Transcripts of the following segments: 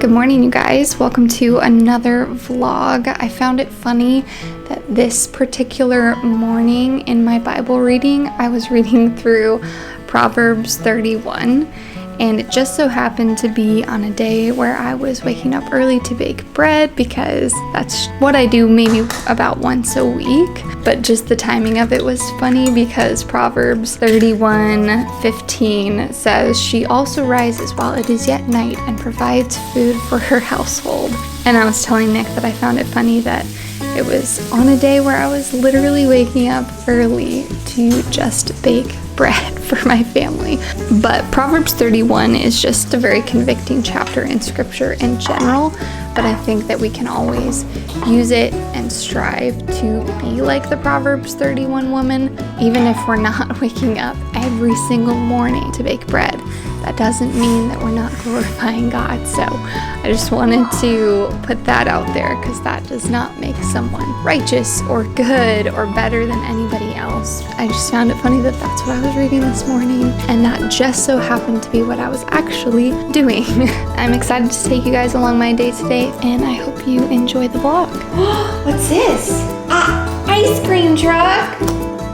Good morning, you guys. Welcome to another vlog. I found it funny that this particular morning in my Bible reading, I was reading through Proverbs 31, and it just so happened to be on a day where I was waking up early to bake bread because that's what I do maybe about once a week. But just the timing of it was funny because Proverbs 31:15 says, "She also rises while it is yet night and provides food for her household." And I was telling Nick that I found it funny that it was on a day where I was literally waking up early to just bake bread for my family. But Proverbs 31 is just a very convicting chapter in scripture in general, but I think that we can always use it and strive to be like the Proverbs 31 woman, even if we're not waking up every single morning to bake bread. That doesn't mean that we're not glorifying God. So I just wanted to put that out there because that does not make someone righteous or good or better than anybody else. I just found it funny that that's what I was reading this morning, and that just so happened to be what I was actually doing. I'm excited to take you guys along my day today, and I hope you enjoy the vlog. What's this? Ice cream truck.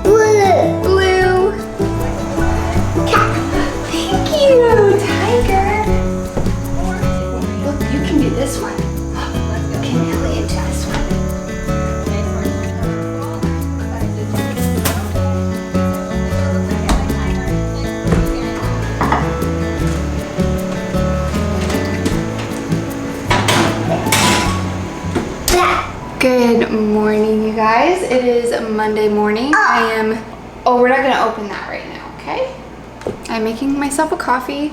Blue. Thank you, Tiger. Look, you can do this one. Can Elliot do this one? Good morning, you guys. It is Monday morning. We're not gonna open that right now, okay? I'm making myself a coffee.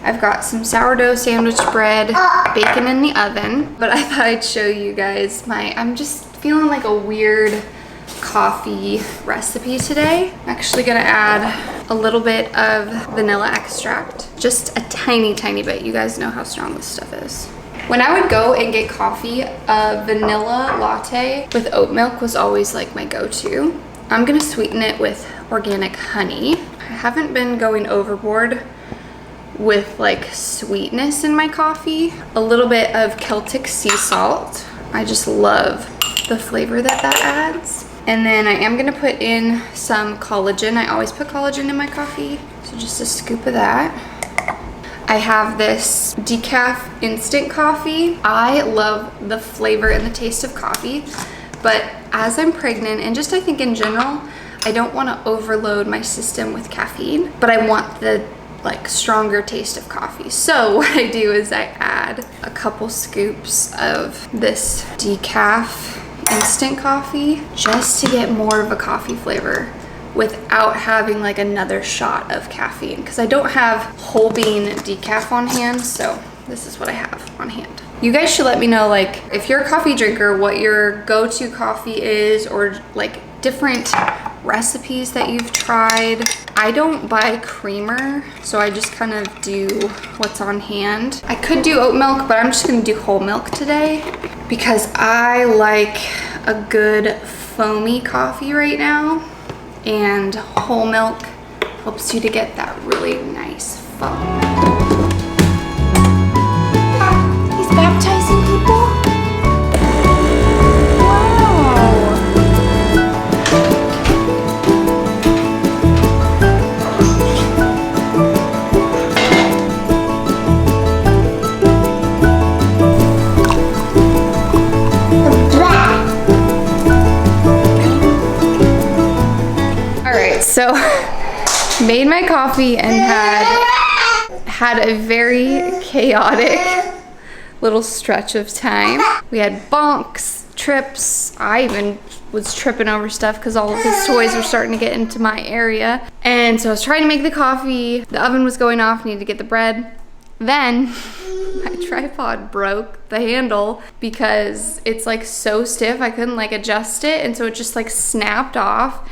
I've got some sourdough sandwich bread, bacon in the oven, but I thought I'd show you guys I'm just feeling like a weird coffee recipe today. I'm actually gonna add a little bit of vanilla extract, just a tiny bit. You guys know how strong this stuff is. When I would go and get coffee, a vanilla latte with oat milk was always like my go-to. I'm gonna sweeten it with organic honey. I haven't been going overboard with like sweetness in my coffee. A little bit of Celtic sea salt. I just love the flavor that adds. And then I am gonna put in some collagen. I always put collagen in my coffee, so just a scoop of that. I have this decaf instant coffee. I love the flavor and the taste of coffee, but as I'm pregnant and just I think in general, I don't want to overload my system with caffeine, but I want the like stronger taste of coffee. So what I do is I add a couple scoops of this decaf instant coffee just to get more of a coffee flavor without having like another shot of caffeine, because I don't have whole bean decaf on hand, so this is what I have on hand. You guys should let me know, like, if you're a coffee drinker, what your go-to coffee is, or like different recipes that you've tried. I don't buy creamer, so I just kind of do what's on hand. I could do oat milk, but I'm just gonna do whole milk today because I like a good foamy coffee right now, and whole milk helps you to get that really nice foam. He's baptizing people? So made my coffee and had a very chaotic little stretch of time. We had bonks, trips. I even was tripping over stuff because all of his toys were starting to get into my area. And so I was trying to make the coffee. The oven was going off, needed to get the bread. Then my tripod broke the handle because it's like so stiff I couldn't like adjust it, and so it just like snapped off.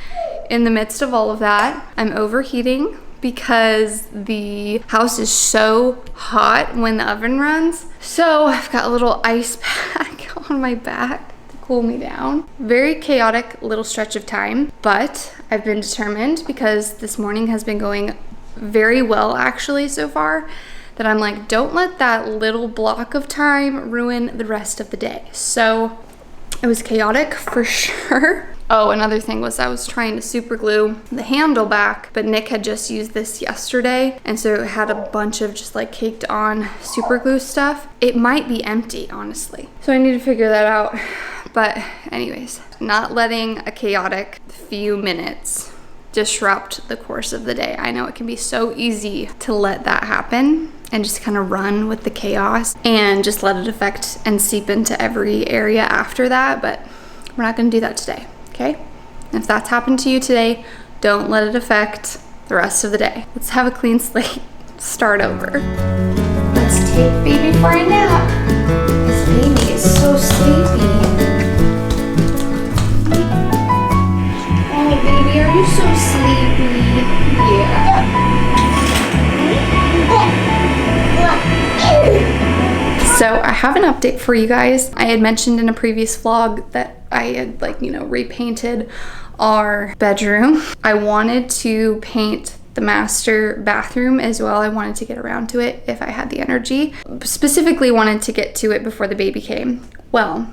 In the midst of all of that, I'm overheating because the house is so hot when the oven runs. So I've got a little ice pack on my back to cool me down. Very chaotic little stretch of time, but I've been determined because this morning has been going very well actually so far, that I'm like, don't let that little block of time ruin the rest of the day. So it was chaotic for sure. Oh, another thing was I was trying to super glue the handle back, but Nick had just used this yesterday, and so it had a bunch of just like caked on super glue stuff. It might be empty, honestly. So I need to figure that out. But anyways, not letting a chaotic few minutes disrupt the course of the day. I know it can be so easy to let that happen and just kind of run with the chaos and just let it affect and seep into every area after that, but we're not gonna do that today, okay? If that's happened to you today, don't let it affect the rest of the day. Let's have a clean slate, start over. Let's take baby for a nap. This baby is so sleepy. Oh baby, are you so sleepy? Yeah. So I have an update for you guys. I had mentioned in a previous vlog that I had repainted our bedroom. I wanted to paint the master bathroom as well. I wanted to get around to it if I had the energy. Specifically wanted to get to it before the baby came. Well,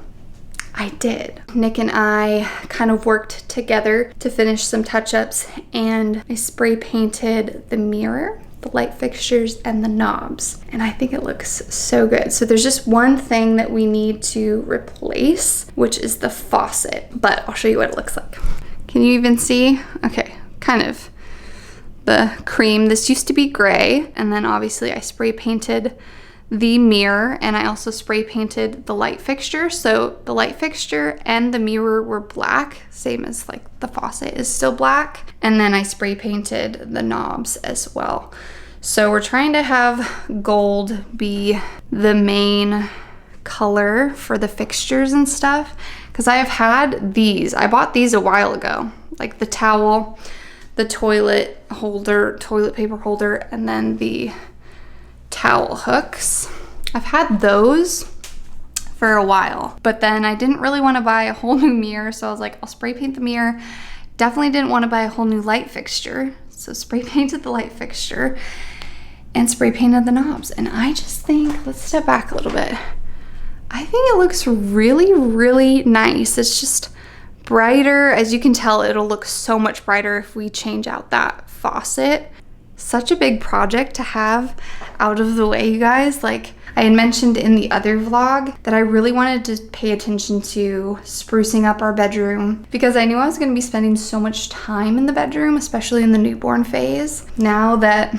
I did. Nick and I kind of worked together to finish some touch-ups, and I spray painted the mirror, the light fixtures, and the knobs, and I think it looks so good. So there's just one thing that we need to replace, which is the faucet, but I'll show you what it looks like. Can you even see? Okay, kind of the cream. This used to be gray, and then obviously I spray painted the mirror, and I also spray painted the light fixture. So the light fixture and the mirror were black, same as like the faucet is still black. And then I spray painted the knobs as well. So we're trying to have gold be the main color for the fixtures and stuff, because I have had these. I bought these a while ago, like the towel, the toilet holder, toilet paper holder, and then the towel hooks. I've had those for a while, but then I didn't really want to buy a whole new mirror, so I was like, I'll spray paint the mirror. Definitely didn't want to buy a whole new light fixture, so spray painted the light fixture and spray painted the knobs. And I just think, let's step back a little bit. I think it looks really, really nice. It's just brighter. As you can tell, it'll look so much brighter if we change out that faucet. Such a big project to have out of the way, you guys. Like I had mentioned in the other vlog that I really wanted to pay attention to sprucing up our bedroom, because I knew I was going to be spending so much time in the bedroom, especially in the newborn phase. Now that,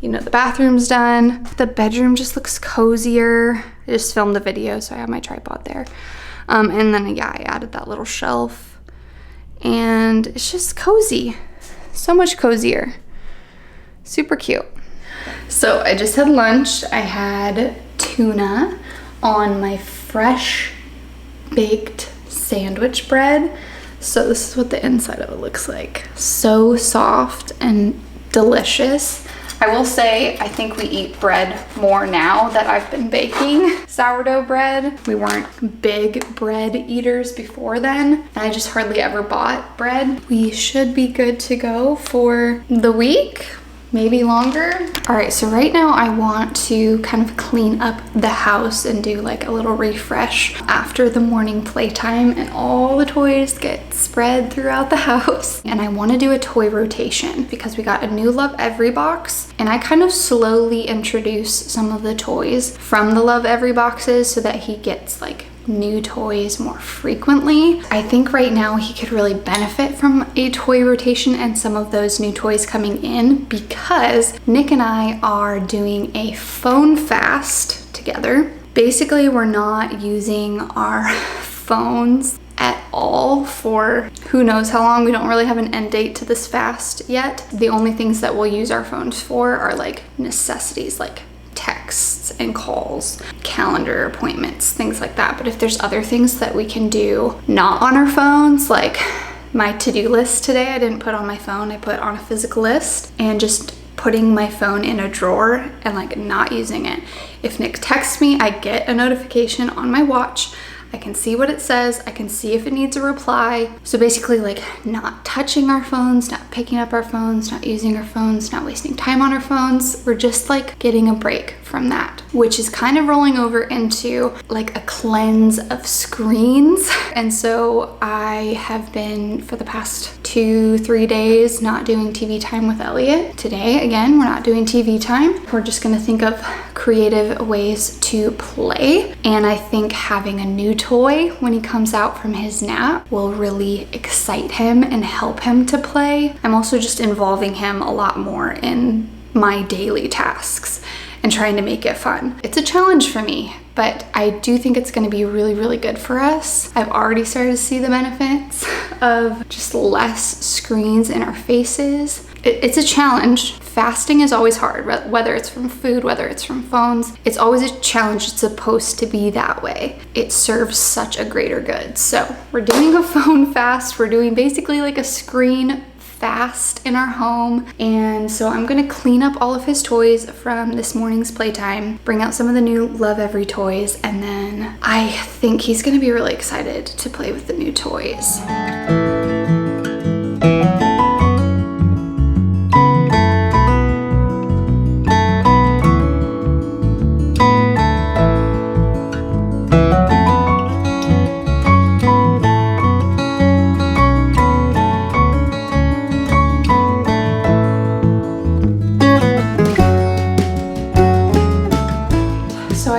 you know, the bathroom's done, the bedroom just looks cozier. I just filmed a video, so I have my tripod there. And then, yeah, I added that little shelf, and it's just cozy. So much cozier. Super cute. So I just had lunch. I had tuna on my fresh baked sandwich bread. So this is what the inside of it looks like. So soft and delicious. I will say, I think we eat bread more now that I've been baking sourdough bread. We weren't big bread eaters before then, and I just hardly ever bought bread. We should be good to go for the week, maybe longer. All right, so right now I want to kind of clean up the house and do like a little refresh after the morning playtime and all the toys get spread throughout the house. And I want to do a toy rotation because we got a new Lovevery box, and I kind of slowly introduce some of the toys from the Lovevery boxes so that he gets like new toys more frequently. I think right now he could really benefit from a toy rotation and some of those new toys coming in, because Nick and I are doing a phone fast together. Basically, we're not using our phones at all for who knows how long. We don't really have an end date to this fast yet. The only things that we'll use our phones for are like necessities, like texts and calls, calendar appointments, things like that. But if there's other things that we can do not on our phones, like my to-do list today, I didn't put on my phone, I put on a physical list, and just putting my phone in a drawer and like not using it. If Nick texts me, I get a notification on my watch. I can see what it says. I can see if it needs a reply. So basically like not touching our phones, not picking up our phones, not using our phones, not wasting time on our phones. We're just like getting a break from that, which is kind of rolling over into like a cleanse of screens. And so I have been for the past 2-3 days not doing TV time with Elliot. Today, again, we're not doing TV time. We're just gonna think of creative ways to play. And I think having a new toy when he comes out from his nap will really excite him and help him to play. I'm also just involving him a lot more in my daily tasks and trying to make it fun. It's a challenge for me, but I do think it's gonna be really, really good for us. I've already started to see the benefits of just less screens in our faces. It's a challenge. Fasting is always hard, whether it's from food, whether it's from phones. It's always a challenge. It's supposed to be that way. It serves such a greater good. So we're doing a phone fast. We're doing basically like a screen fast in our home. And so I'm gonna clean up all of his toys from this morning's playtime, bring out some of the new Lovevery toys, and then I think he's gonna be really excited to play with the new toys.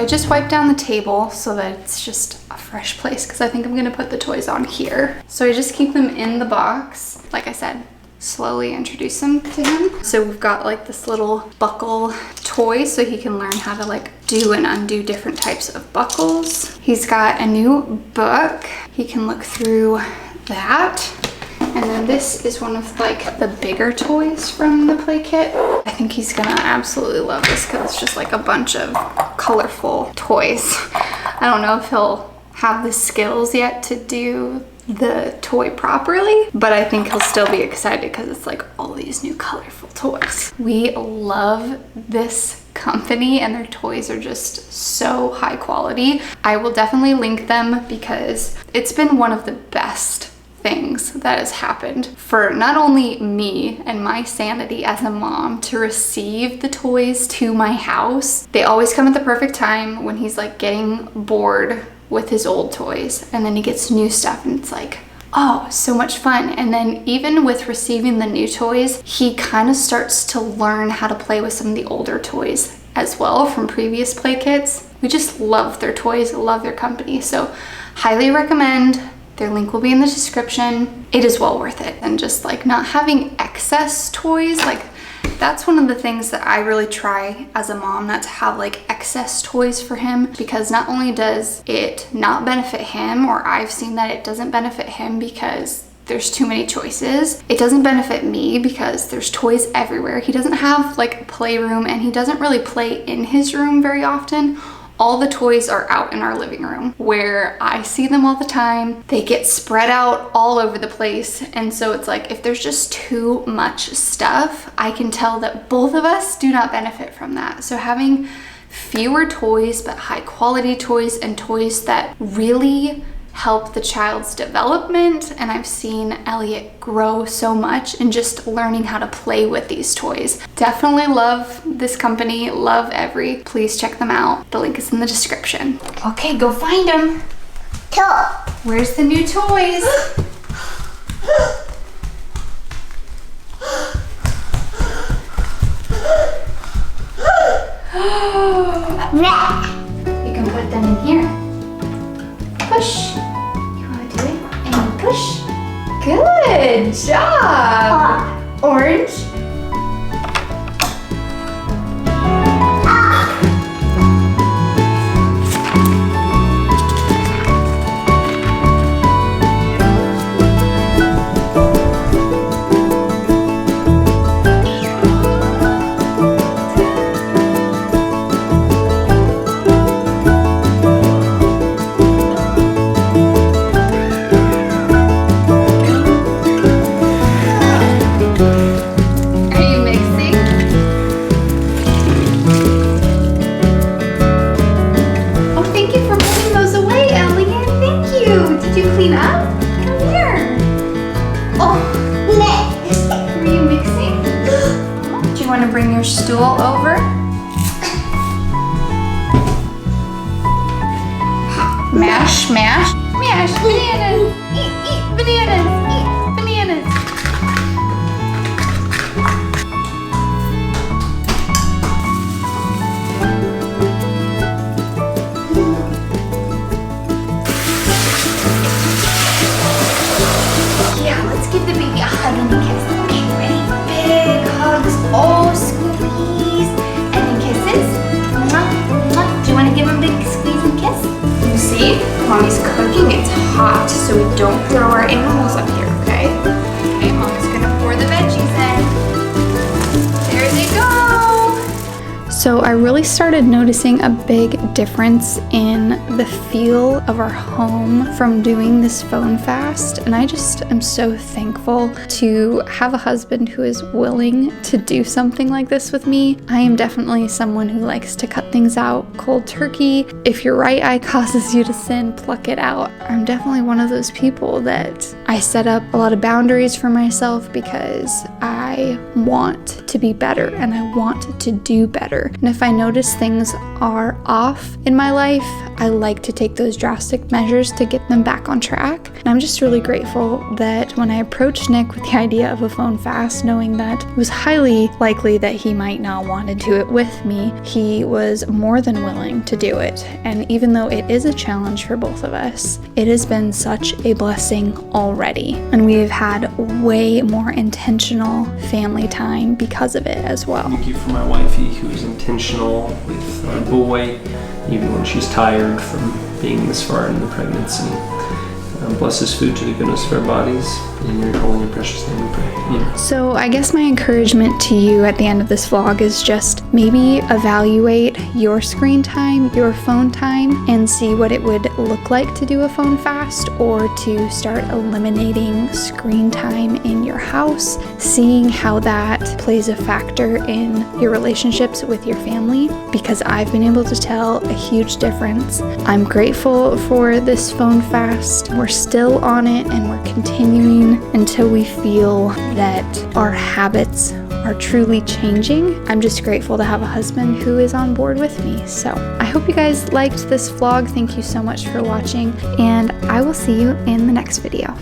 Just wipe down the table so that it's just a fresh place because I think I'm gonna put the toys on here. So I just keep them in the box. Like I said, slowly introduce them to him. So we've got like this little buckle toy so he can learn how to like do and undo different types of buckles. He's got a new book. He can look through that. And then this is one of like the bigger toys from the play kit. I think he's gonna absolutely love this because it's just like a bunch of colorful toys. I don't know if he'll have the skills yet to do the toy properly, but I think he'll still be excited because it's like all these new colorful toys. We love this company and their toys are just so high quality. I will definitely link them because it's been one of the best things that has happened for not only me and my sanity as a mom to receive the toys to my house. They always come at the perfect time when he's like getting bored with his old toys, and then he gets new stuff and it's like, oh, so much fun. And then even with receiving the new toys, he kind of starts to learn how to play with some of the older toys as well from previous play kits. We just love their toys, love their company. So highly recommend. Their link will be in the description. It is well worth it. And just like not having excess toys, like that's one of the things that I really try as a mom, not to have like excess toys for him, because not only does it not benefit him, or I've seen that it doesn't benefit him because there's too many choices. It doesn't benefit me because there's toys everywhere. He doesn't have like a playroom and he doesn't really play in his room very often. All the toys are out in our living room where I see them all the time. They get spread out all over the place. And so it's like, if there's just too much stuff, I can tell that both of us do not benefit from that. So having fewer toys, but high quality toys and toys that really help the child's development. And I've seen Elliot grow so much in just learning how to play with these toys. Definitely love this company, Lovevery. Please check them out. The link is in the description. Okay, go find them. Where's the new toys? You can put them in here. Push. You want to do it? And push. Good job. Orange. stool over. Mash, mash, mash. Bananas. Eat bananas. Eat bananas. Yeah, let's give the baby a hug and a kiss. Okay, ready? Big hugs. Oh, squeeze. And then kisses. Mwah, mwah. Do you want to give him a big squeeze and kiss? You see, Mommy's cooking. It's hot, so we don't throw our animals up here, okay? Okay, Mommy's gonna pour the veggies in. There they go. So I really started noticing a big difference in the feel of our home from doing this phone fast, and I just am so thankful to have a husband who is willing to do something like this with me. I am definitely someone who likes to cut things out cold turkey. If your right eye causes you to sin, pluck it out. I'm definitely one of those people that I set up a lot of boundaries for myself because I want to be better and I want to do better. And if I notice things are off in my life, I like to take those drastic measures to get them back on track. And I'm just really grateful that when I approached Nick with the idea of a phone fast, knowing that it was highly likely that he might not want to do it with me, he was more than willing to do it. And even though it is a challenge for both of us, it has been such a blessing already. And we've had way more intentional family time because of it as well. Thank you for my wifey who is intentional with our boy, even when she's tired from being this far in the pregnancy. Bless this food to the goodness of our bodies. In your holy and precious name we pray. Amen. So I guess my encouragement to you at the end of this vlog is just maybe evaluate your screen time, your phone time, and see what it would look like to do a phone fast or to start eliminating screen time in your house, seeing how that plays a factor in your relationships with your family, because I've been able to tell a huge difference. I'm grateful for this phone fast. We're still on it and we're continuing until we feel that our habits are truly changing. I'm just grateful to have a husband who is on board with me. So I hope you guys liked this vlog. Thank you so much for watching, and I will see you in the next video.